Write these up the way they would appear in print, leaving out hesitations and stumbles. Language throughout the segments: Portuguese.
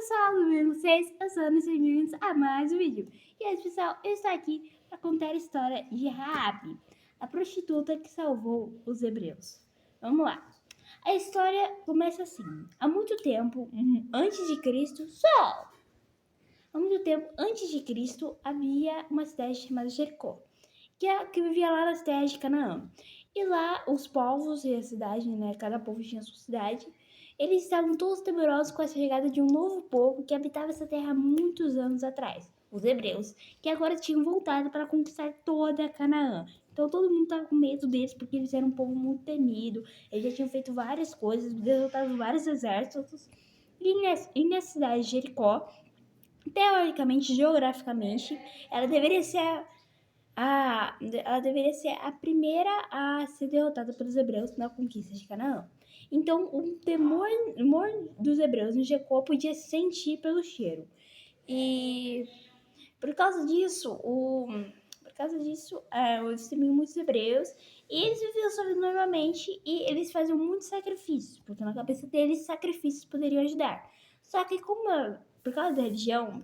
pessoal, tudo bem com vocês? Eu sou a Ana, sejam bem-vindos a mais um vídeo. E aí, pessoal, eu estou aqui para contar a história de Raabe, a prostituta que salvou os hebreus. Vamos lá. A história começa assim. Há muito tempo, antes de Cristo, há muito tempo antes de Cristo, havia uma cidade chamada Jericó, que vivia lá nas terras de Canaã. E lá, os povos e a cidade, né, cada povo tinha sua cidade, eles estavam todos temerosos com a chegada de um novo povo que habitava essa terra há muitos anos atrás, os hebreus, que agora tinham voltado para conquistar toda a Canaã. Então todo mundo estava com medo deles, porque eles eram um povo muito temido, eles já tinham feito várias coisas, derrotado vários exércitos. E nessa cidade de Jericó, teoricamente, geograficamente, ela deveria ser ela deveria ser a primeira a ser derrotada pelos hebreus na conquista de Canaã. Então, o temor dos hebreus em Jacó podia se sentir pelo cheiro. E por causa disso, eles temiam muitos hebreus e eles viviam sua vida normalmente e eles faziam muitos sacrifícios, porque na cabeça deles sacrifícios poderiam ajudar. Só que por causa da religião,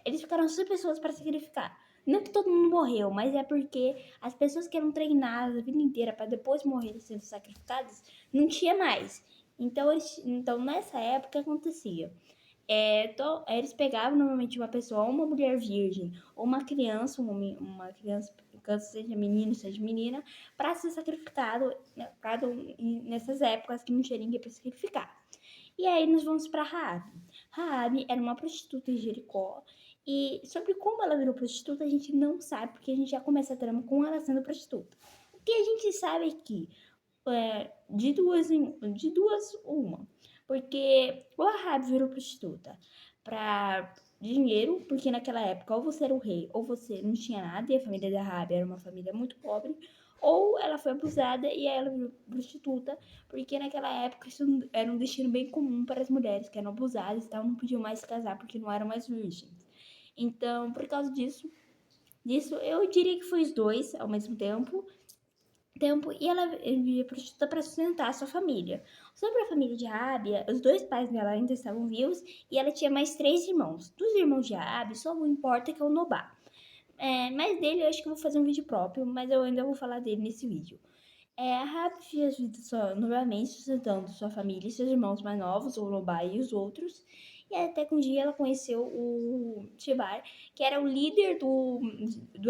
eles ficaram sem pessoas para sacrificar. Não que todo mundo morreu, mas é porque as pessoas que eram treinadas a vida inteira para depois morrerem sendo sacrificadas, não tinha mais. Então nessa época acontecia. Eles pegavam normalmente uma pessoa, uma mulher virgem, ou uma criança, uma criança, seja menino, seja menina, para ser sacrificado, né, nessas épocas que não tinha ninguém para sacrificar. E aí nós vamos para Raabe. Raabe era uma prostituta em Jericó. E sobre como ela virou prostituta, a gente não sabe, porque a gente já começa a trama com ela sendo prostituta. O que a gente sabe é que de duas, uma. Porque o Ahab virou prostituta pra dinheiro, porque naquela época ou você era o rei ou você não tinha nada, e a família da Ahab era uma família muito pobre, ou ela foi abusada e aí ela virou prostituta, porque naquela época isso era um destino bem comum para as mulheres que eram abusadas e tal, não podiam mais se casar porque não eram mais virgens. Então, por causa disso eu diria que foi os dois ao mesmo tempo e ela vivia prostituta para sustentar a sua família. Sobre a família de Raabe, os dois pais dela ainda estavam vivos e ela tinha mais 3 irmãos. Dos irmãos de Raabe, só um importa que é o Nobá. Mas dele eu acho que eu vou fazer um vídeo próprio, mas eu ainda vou falar dele nesse vídeo. A Raabe vivia a vida novamente sustentando sua família e seus irmãos mais novos, o Nobá e os outros. E até que um dia ela conheceu o Tibar, que era o líder do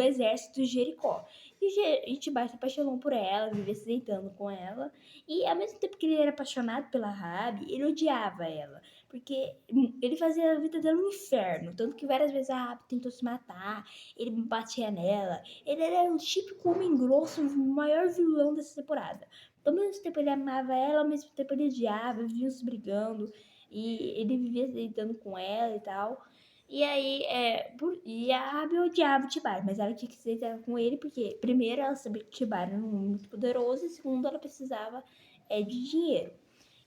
exército de Jericó. E Tibar se apaixonou por ela, vivia se deitando com ela. E ao mesmo tempo que ele era apaixonado pela Raabe, ele odiava ela. Porque ele fazia a vida dela um inferno. Tanto que várias vezes a Raabe tentou se matar, ele batia nela. Ele era o típico homem grosso, o maior vilão dessa temporada. Ao mesmo tempo ele amava ela, ao mesmo tempo ele odiava, viviam se brigando. E ele vivia se deitando com ela e tal. E aí, e a Abby odiava o Tibar, mas ela tinha que se deitar com ele porque, primeiro, ela sabia que o Tibar era muito poderoso e, segundo, ela precisava de dinheiro.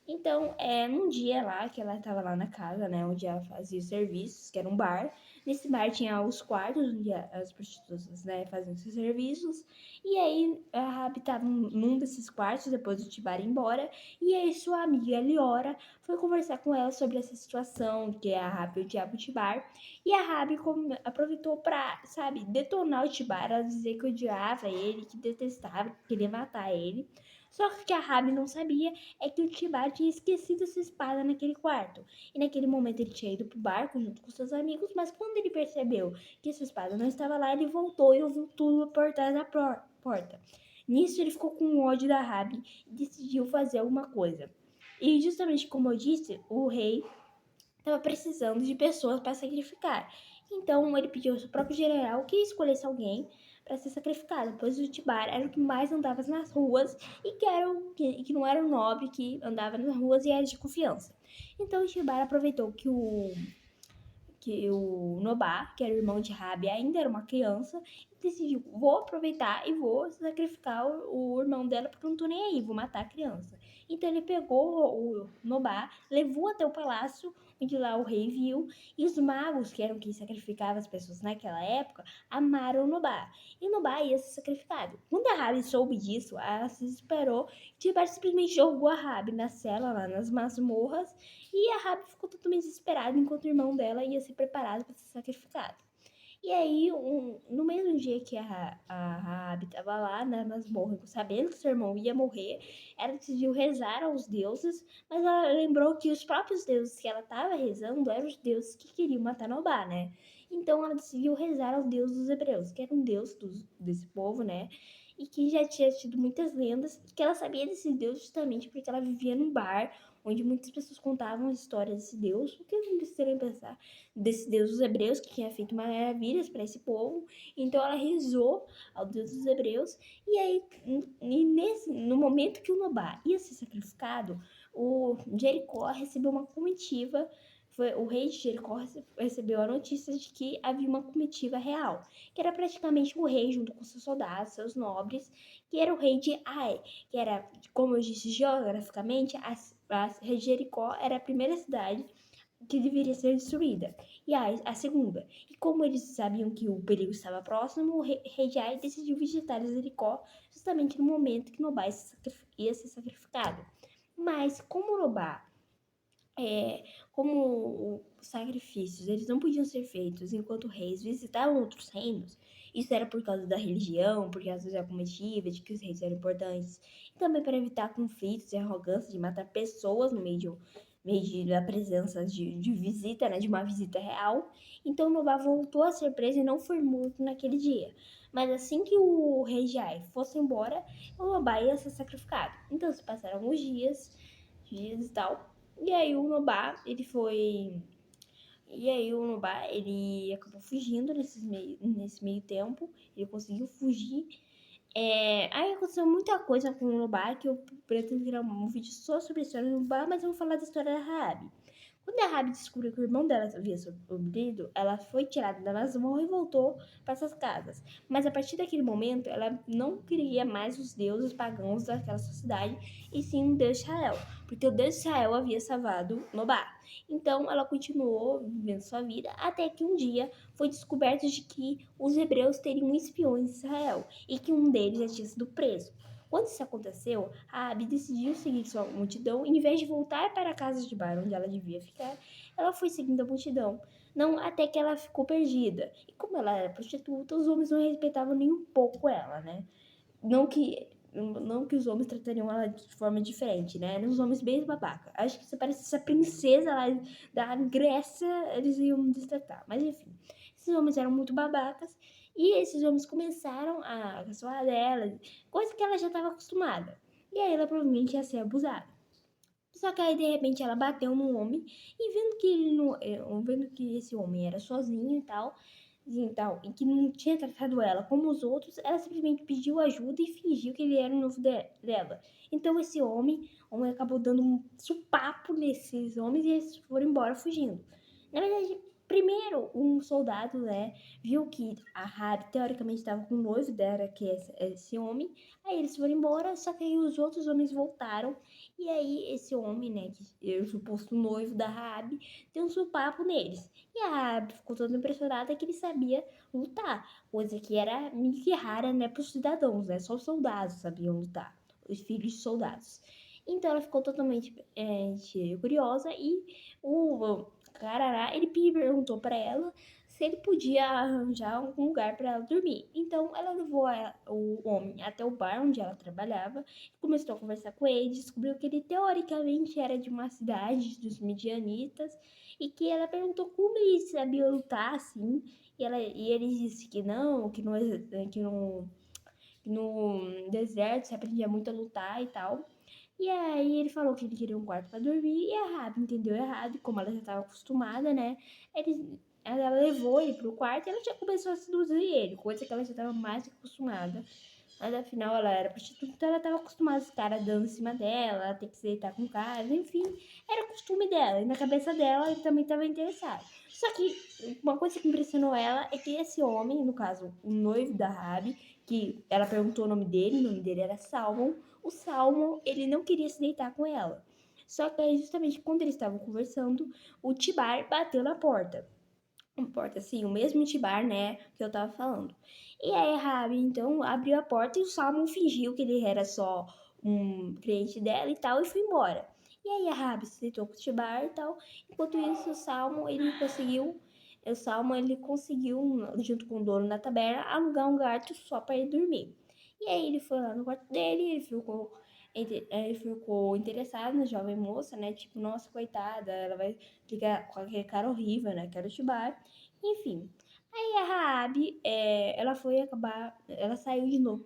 Então, num dia lá, que ela estava lá na casa, né, onde ela fazia os serviços, que era um bar. Nesse bar tinha os quartos onde as prostitutas, né, faziam seus serviços. E aí, a Rabi estava num desses quartos, depois do Tibar ir embora. E aí, sua amiga Liora foi conversar com ela sobre essa situação, que a Rabi odiava o Tibar. E a Rabi aproveitou pra, sabe, detonar o Tibar, ela dizer que odiava ele, que detestava, que queria matar ele. Só que a Rabi não sabia que o Tibar tinha esquecido sua espada naquele quarto. E naquele momento ele tinha ido pro barco junto com seus amigos, mas quando ele percebeu que sua espada não estava lá, ele voltou e ouviu tudo por trás da porta. Nisso ele ficou com ódio da Rabi e decidiu fazer alguma coisa. E justamente como eu disse, o rei estava precisando de pessoas para sacrificar. Então ele pediu ao seu próprio general que escolhesse alguém para ser sacrificado, pois o Tibar era o que mais andava nas ruas e que não era o nobre que andava nas ruas e era de confiança. Então o Tibar aproveitou que o Nobá, que era o irmão de Rabi, ainda era uma criança, e decidiu, vou aproveitar e vou sacrificar o irmão dela, porque eu não tô nem aí, vou matar a criança. Então ele pegou o Nobá, levou até o palácio, onde lá o rei viu, e os magos, que eram quem sacrificava as pessoas naquela época, amaram Nobá. E Nobá ia ser sacrificado. Quando a Rabi soube disso, ela se desesperou, Tibério simplesmente jogou a Rabi na cela, lá nas masmorras, e a Rabi ficou totalmente desesperada, enquanto o irmão dela ia ser preparado para ser sacrificado. E aí, no mesmo dia que a Rabi estava lá na masmorra, sabendo que seu irmão ia morrer, ela decidiu rezar aos deuses, mas ela lembrou que os próprios deuses que ela estava rezando eram os deuses que queriam matar Nobá, né? Então ela decidiu rezar aos deuses dos hebreus, que era um deus desse povo, né? E que já tinha tido muitas lendas, e que ela sabia desse deus justamente porque ela vivia num bar onde muitas pessoas contavam a história desse deus, o que não precisariam pensar desse Deus dos Hebreus, que tinha feito maravilhas para esse povo. Então ela rezou ao Deus dos Hebreus. E aí, no momento que o Nobá ia ser sacrificado, o Jericó recebeu uma comitiva. O rei de Jericó recebeu a notícia de que havia uma comitiva real, que era praticamente o rei junto com seus soldados, seus nobres, que era o rei de Ai, que era, como eu disse geograficamente, a Jericó era a primeira cidade que deveria ser destruída, e a segunda. E como eles sabiam que o perigo estava próximo, o rei Jai decidiu visitar Jericó justamente no momento que Nobá ia ser sacrificado. Mas como Nobá, como os sacrifícios, eles não podiam ser feitos enquanto reis visitavam outros reinos, isso era por causa da religião, por causa da comitiva, de que os reis eram importantes, e também para evitar conflitos e arrogância de matar pessoas no meio da presença de visita, né, de uma visita real. Então Nobá voltou a ser preso e não foi morto naquele dia. Mas assim que o rei Jai fosse embora, o Nobá ia ser sacrificado. Então se passaram alguns dias e tal. E aí o Nobá, ele foi. E aí o Nobá, ele acabou fugindo nesse meio tempo. Ele conseguiu fugir. Aí aconteceu muita coisa com o Nobá, que eu pretendo criar um vídeo só sobre a história do Nobá, mas eu vou falar da história da Rabi. Quando a Rabi descobriu que o irmão dela havia sobrevivido, ela foi tirada da masmorra e voltou para suas casas. Mas a partir daquele momento, ela não queria mais os deuses pagãos daquela sociedade, e sim o Deus de Israel, porque o Deus de Israel havia salvado Nobá. Então ela continuou vivendo sua vida até que um dia foi descoberto de que os hebreus teriam espiões em Israel e que um deles já tinha sido preso. Quando isso aconteceu, a Abi decidiu seguir sua multidão e, em vez de voltar para a casa de bar onde ela devia ficar, ela foi seguindo a multidão, não até que ela ficou perdida. E como ela era prostituta, os homens não respeitavam nem um pouco ela, né? Não que os homens tratariam ela de forma diferente, né? Eram os homens bem babaca. Acho que se parece essa princesa lá da Grécia, eles iam destratar. Mas enfim, esses homens eram muito babacas e esses homens começaram a caçoar dela, coisa que ela já estava acostumada. E aí ela provavelmente ia ser abusada. Só que aí de repente ela bateu num homem e vendo que esse homem era sozinho e que não tinha tratado ela como os outros, ela simplesmente pediu ajuda e fingiu que ele era o noivo dela. Então esse homem acabou dando um supapo nesses homens e eles foram embora fugindo. Na verdade, primeiro um soldado, né, viu que a Rabi teoricamente estava com o noivo dela, que é esse homem. Aí eles foram embora, só que aí os outros homens voltaram. E aí esse homem, né, que é o suposto noivo da Rabi, deu um supapo neles. E a Rabi ficou toda impressionada que ele sabia lutar, coisa que era meio que rara, né, para os cidadãos, né? Só os soldados sabiam lutar, os filhos de soldados. Então ela ficou totalmente curiosa e o Carará, ele perguntou para ela se ele podia arranjar algum lugar para ela dormir. Então ela levou o homem até o bar onde ela trabalhava, começou a conversar com ele, descobriu que ele teoricamente era de uma cidade dos midianitas e que ela perguntou como ele sabia lutar assim, e ele disse que no deserto se aprendia muito a lutar e tal. E aí ele falou que ele queria um quarto para dormir e a Rabi entendeu errado, e como ela já estava acostumada, né? Ela levou ele pro quarto e ela já começou a seduzir ele, coisa que ela já estava mais acostumada. Mas afinal ela era prostituta, então ela estava acostumada os caras dando em cima dela, ela ter que se deitar com caras, enfim, era costume dela. E na cabeça dela ele também estava interessado. Só que uma coisa que impressionou ela é que esse homem, no caso, o noivo da Rabi, que ela perguntou o nome dele era Salmon. O Salmon, ele não queria se deitar com ela. Só que aí, justamente quando eles estavam conversando, o Tibar bateu na porta. Uma porta assim, o mesmo Tibar, né, que eu tava falando. E aí a Rabi, então, abriu a porta e o Salmon fingiu que ele era só um cliente dela e tal, e foi embora. E aí a Rabi se deitou com o Tibar e tal. Enquanto isso, o Salmon, ele conseguiu, junto com o dono da taberna, alugar um gato só para ele dormir. E aí ele foi lá no quarto dele, ele ficou interessado na jovem moça, né? Tipo, nossa, coitada, ela vai ficar com aquele cara horrível, né? Que era o Tibar. Enfim. Aí a Raabe, ela saiu de novo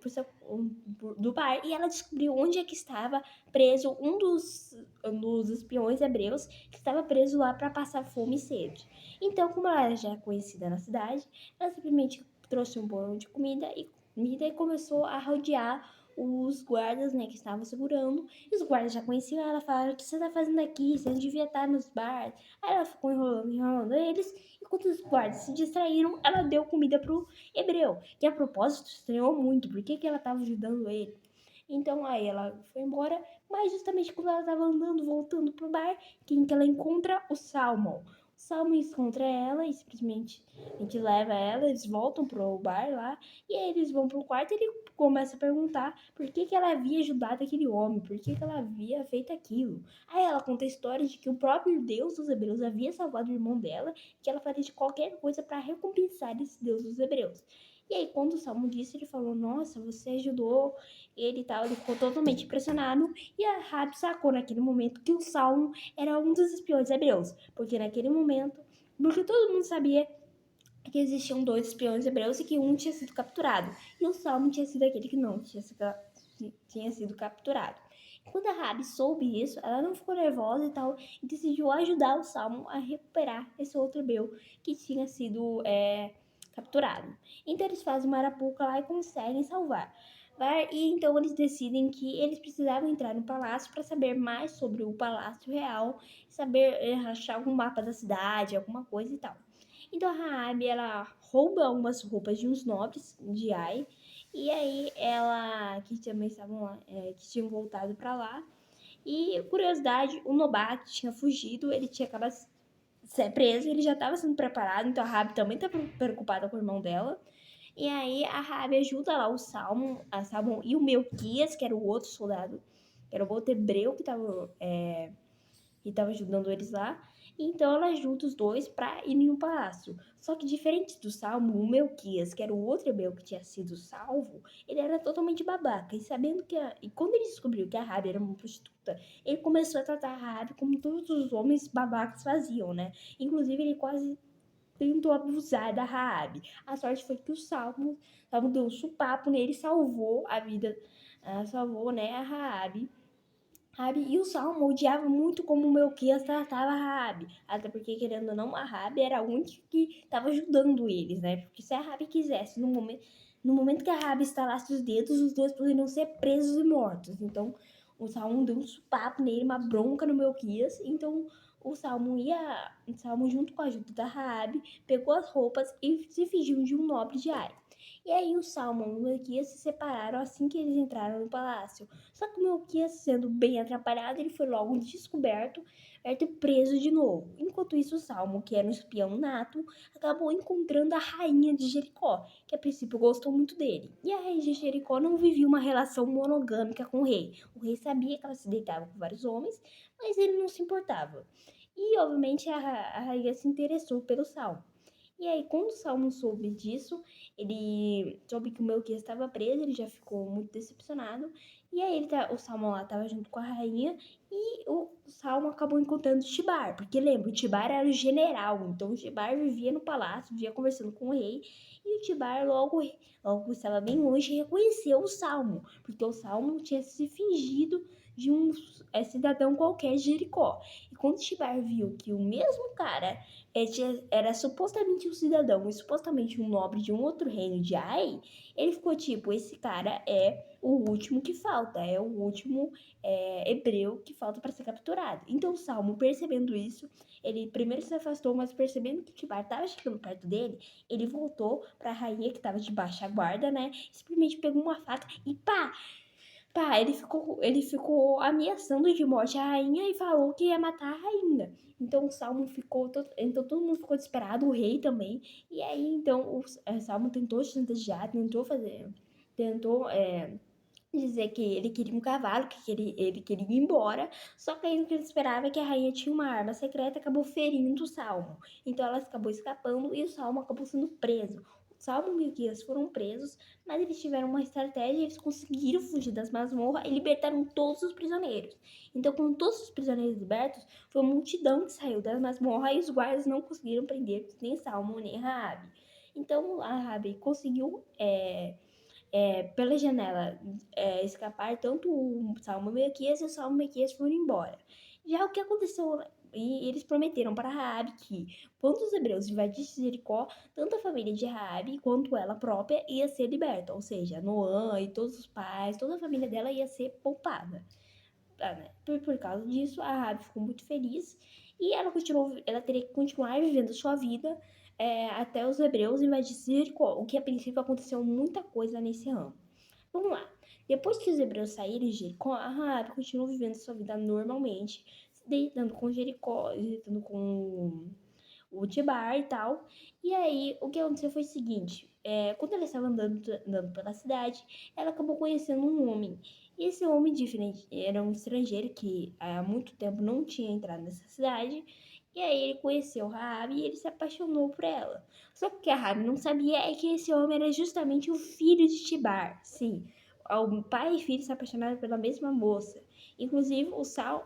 do bar e ela descobriu onde é que estava preso um dos espiões hebreus que estava preso lá para passar fome e sede. Então, como ela era já conhecida na cidade, ela simplesmente trouxe um bolo de comida e começou a rodear os guardas, né, que estavam segurando. E os guardas já conheciam ela, falaram: o que você tá fazendo aqui? Você não devia estar nos bares. Aí ela ficou enrolando eles. Enquanto os guardas se distraíram, ela deu comida pro hebreu, que a propósito estranhou muito, porque que ela estava ajudando ele. Então aí ela foi embora, mas justamente quando ela estava andando, voltando pro bar, quem que ela encontra? O Salmon. O Salmon encontra ela e simplesmente a gente leva ela, eles voltam pro bar lá, e aí eles vão pro quarto e ele começa a perguntar por que ela havia ajudado aquele homem, por que ela havia feito aquilo. Aí ela conta a história de que o próprio Deus dos Hebreus havia salvado o irmão dela, que ela faria de qualquer coisa para recompensar esse Deus dos Hebreus. E aí, quando o Salmo disse, ele falou: nossa, você ajudou ele e tal. Ele ficou totalmente impressionado. E a Rabi sacou naquele momento que o Salmo era um dos espiões hebreus. Porque todo mundo sabia que existiam dois espiões hebreus e que um tinha sido capturado. E o Salmo tinha sido aquele que não tinha sido capturado. Quando a Rabi soube isso, ela não ficou nervosa e tal, e decidiu ajudar o Salmo a recuperar esse outro hebreu que tinha sido capturado. Então eles fazem uma arapuca lá e conseguem salvar. E então eles decidem que eles precisavam entrar no palácio para saber mais sobre o palácio real, saber achar algum mapa da cidade, alguma coisa e tal. Então a Raabe, ela rouba algumas roupas de uns nobres de Ai, e aí ela, que também estavam lá, que tinham voltado para lá. E curiosidade, o Nobat tinha fugido, ele tinha acabado de ser preso, ele já estava sendo preparado, então a Raabe também estava preocupada com o irmão dela. E aí a Raabe ajuda lá a Salmon e o Melquias, que era o outro soldado, que era o outro hebreu que estava ajudando eles lá. Então ela ajuda os dois para irem no palácio. Só que diferente do Salmo, o Melquias, que era o outro hebreu que tinha sido salvo, ele era totalmente babaca. E quando ele descobriu que a Rabi era uma prostituta, ele começou a tratar a Rabi como todos os homens babacas faziam, né? Inclusive ele quase tentou abusar da Raabe. A sorte foi que o Salmo deu um supapo nele, salvou a vida, salvou, né, a Raabe. E o Salmo odiava muito como o Melquias tratava a Raabe. Até porque, querendo ou não, a Raabe era a única que estava ajudando eles, né? Porque se a Raabe quisesse, no momento que a Raabe estalasse os dedos, os dois poderiam ser presos e mortos. Então, o Salmo deu um supapo nele, uma bronca no Melquias. Então, o Salmo, junto com a ajuda da Raabe, pegou as roupas e se fingiu de um nobre de Ai. E aí o Salmon e o Melquias se separaram assim que eles entraram no palácio. Só que o Melquias, sendo bem atrapalhado, ele foi logo descoberto e preso de novo. Enquanto isso, o Salmo, que era um espião nato, acabou encontrando a rainha de Jericó, que a princípio gostou muito dele. E a rainha de Jericó não vivia uma relação monogâmica com o rei. O rei sabia que ela se deitava com vários homens, mas ele não se importava. E, obviamente, a rainha se interessou pelo Salmo. E aí, quando o Salmo soube disso, ele soube que o Melquias estava preso, ele já ficou muito decepcionado. E aí, o Salmo lá estava junto com a rainha e o Salmo acabou encontrando o Tibar, porque lembra, o Tibar era o general, então o Tibar vivia no palácio, vivia conversando com o rei, e o Tibar logo estava bem longe e reconheceu o Salmo, porque o Salmo tinha se fingido de um cidadão qualquer de Jericó. E quando o Tibar viu que o mesmo cara era supostamente um cidadão e supostamente um nobre de um outro reino de Ai, ele ficou tipo: esse cara é o último que falta, é o último hebreu que falta para ser capturado. Então o Salmo, percebendo isso, ele primeiro se afastou, mas percebendo que Tibar estava chegando perto dele, ele voltou para a rainha que estava de baixa guarda, né? Simplesmente pegou uma faca e pá! Pá, ele ficou ameaçando de morte a rainha e falou que ia matar a rainha. Então o Salmo ficou, então todo mundo ficou desesperado, o rei também. E aí então o Salmo tentou chantagear, tentou dizer que ele queria um cavalo, que ele queria ir embora, só que aí o que ele esperava é que a rainha tinha uma arma secreta e acabou ferindo o Salmo. Então ela acabou escapando e o Salmo acabou sendo preso. O Salmo e o Milquias foram presos, mas eles tiveram uma estratégia e eles conseguiram fugir das masmorras e libertaram todos os prisioneiros. Então, com todos os prisioneiros libertos, foi uma multidão que saiu das masmorras e os guardas não conseguiram prender nem Salmo nem Raabe. Então, a Raabe conseguiu pela janela escapar tanto o Salmo Mequias e o Salmo Mequias foram embora. Já o que aconteceu, e eles prometeram para Raabe que quando os hebreus invadissem Jericó, tanto a família de Raabe quanto ela própria ia ser liberta, ou seja, Noã e todos os pais, toda a família dela ia ser poupada. Né? Por causa disso, a Raabe ficou muito feliz e ela teria que continuar vivendo sua vida até os hebreus invadirem Jericó, o que a princípio aconteceu muita coisa nesse ramo. Vamos lá. Depois que os hebreus saíram de Jericó, a Raabe continuou vivendo sua vida normalmente, se deitando com Jericó, deitando com o Tibar e tal. E aí, o que aconteceu foi o seguinte: quando ela estava andando pela cidade, ela acabou conhecendo um homem. E esse homem diferente era um estrangeiro que há muito tempo não tinha entrado nessa cidade. E aí ele conheceu Raabe e ele se apaixonou por ela. Só que a Raabe não sabia é que esse homem era justamente o filho de Tibar. Sim, o pai e filho se apaixonaram pela mesma moça. Inclusive,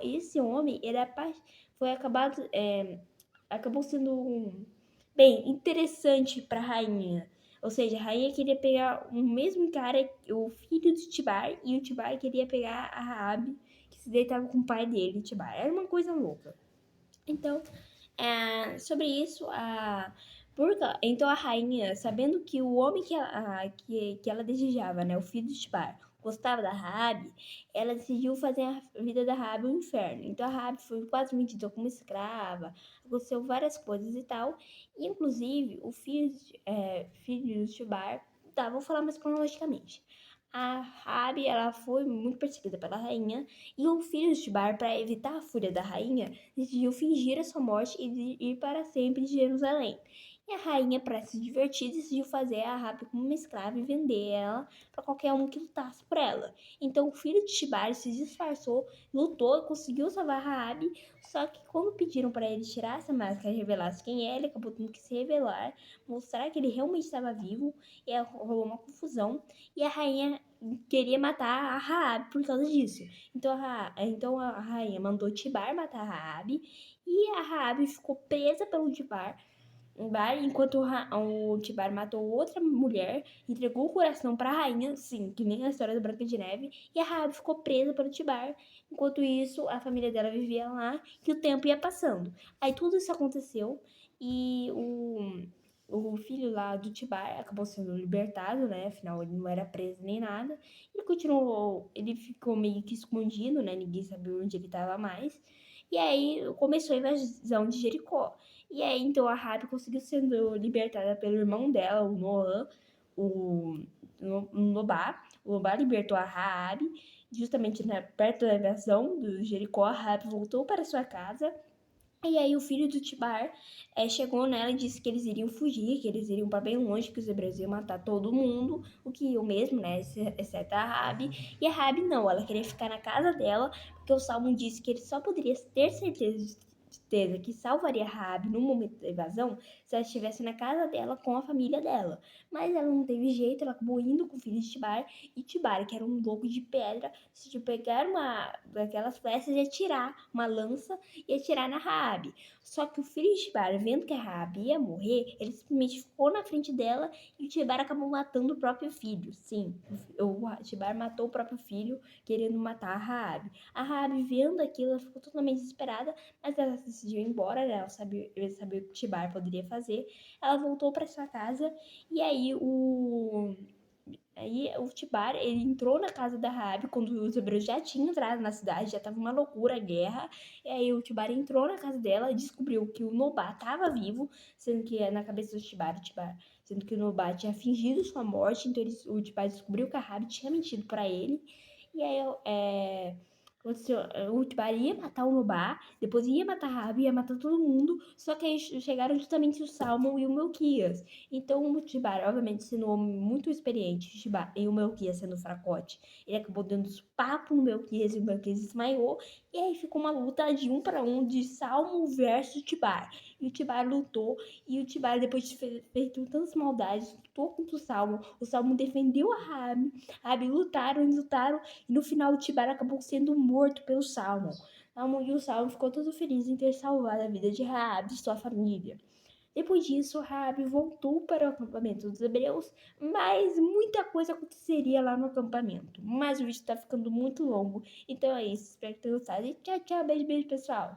esse homem foi acabou sendo bem interessante para a rainha. Ou seja, a rainha queria pegar o mesmo cara, o filho de Tibar, e o Tibar queria pegar a Raabe, que se deitava com o pai dele, Tibar. Era uma coisa louca. Então, sobre isso, então a rainha, sabendo que o homem que ela desejava, né, o filho de Tibar, gostava da Raabe, ela decidiu fazer a vida da Raabe um inferno. Então a Raabe foi quase vendida como escrava, aconteceu várias coisas e tal. E, inclusive, o filho de Tibar, tá, vou falar mais cronologicamente. A Raabe, ela foi muito perseguida pela rainha e o filho de Tibar, para evitar a fúria da rainha, decidiu fingir a sua morte e ir para sempre de Jerusalém. E a rainha, para se divertir, decidiu fazer a Raabe como uma escrava e vender ela para qualquer um que lutasse por ela. Então o filho de Tibar se disfarçou, lutou e conseguiu salvar a Raabe, só que quando pediram para ele tirar essa máscara e revelasse quem é, ele acabou tendo que se revelar, mostrar que ele realmente estava vivo, e rolou uma confusão, e a rainha queria matar a Raabe por causa disso. Então a rainha mandou Tibar matar a Raabe e a Raabe ficou presa pelo Tibar, enquanto o Tibar matou outra mulher, entregou o coração para a rainha, sim, que nem a história da Branca de Neve, e a Raabe ficou presa pelo Tibar. Enquanto isso, a família dela vivia lá e o tempo ia passando. Aí tudo isso aconteceu e o filho lá do Tibar acabou sendo libertado, né? Afinal, ele não era preso nem nada. Ele ficou meio que escondido, né? Ninguém sabia onde ele estava mais. E aí começou a invasão de Jericó. E aí, então, a Rabi conseguiu sendo libertada pelo irmão dela, o Noã, o Nobá. O Nobá libertou a Raabe, justamente perto da invasão do Jericó. A Raabe voltou para sua casa. E aí o filho do Tibar chegou nela e disse que eles iriam fugir, que eles iriam para bem longe, que os hebreus iam matar todo mundo, o que eu mesmo, né, exceto a Rabi. E a Rabi não, ela queria ficar na casa dela, porque o Salmo disse que ele só poderia ter certeza que salvaria Rabi no momento da invasão se ela estivesse na casa dela com a família dela. Mas ela não teve jeito, ela acabou indo com o filho de Tibar, e Tibar, que era um louco de pedra, decidiu pegar uma daquelas flechas e atirar uma lança e atirar na Raabe. Só que o filho de Tibar, vendo que a Raabe ia morrer, ele simplesmente ficou na frente dela e o Tibar acabou matando o próprio filho. Sim, o Tibar matou o próprio filho, querendo matar a Raabe. A Raabe, vendo aquilo, ela ficou totalmente desesperada, mas ela decidiu ir embora, né? Ela sabia o que Tibar poderia fazer. Ela voltou para sua casa e aí o Tibar, ele entrou na casa da Raabe quando os hebreus já tinham entrado na cidade, já tava uma loucura a guerra. E aí o Tibar entrou na casa dela e descobriu que o Nobá estava vivo, sendo que na cabeça do Tibar, sendo que o Nobá tinha fingido sua morte, então o Tibar descobriu que a Raabe tinha mentido para ele. E aí aconteceu, o Tibari ia matar o Nobá, depois ia matar a Rabi, ia matar todo mundo, só que aí chegaram justamente o Salmon e o Melquias. Então o Tibari, obviamente, sendo um homem muito experiente, e o Melquias sendo fracote, ele acabou dando os papos no Melquias e o Melquias desmaiou. E aí ficou uma luta de 1 para 1 de Salmon versus Tibari. E o Tibari lutou, e o Tibari, depois de feito tantas maldades, lutou contra o Salmon defendeu a Rabi, lutaram, e no final o Tibari acabou sendo morto pelo Salmon. E o Salmon ficou todo feliz em ter salvado a vida de Rabi e sua família. Depois disso, Rabi voltou para o acampamento dos hebreus, mas muita coisa aconteceria lá no acampamento. Mas o vídeo está ficando muito longo, então é isso. Espero que tenham gostado e tchau, tchau, beijo, beijo, pessoal.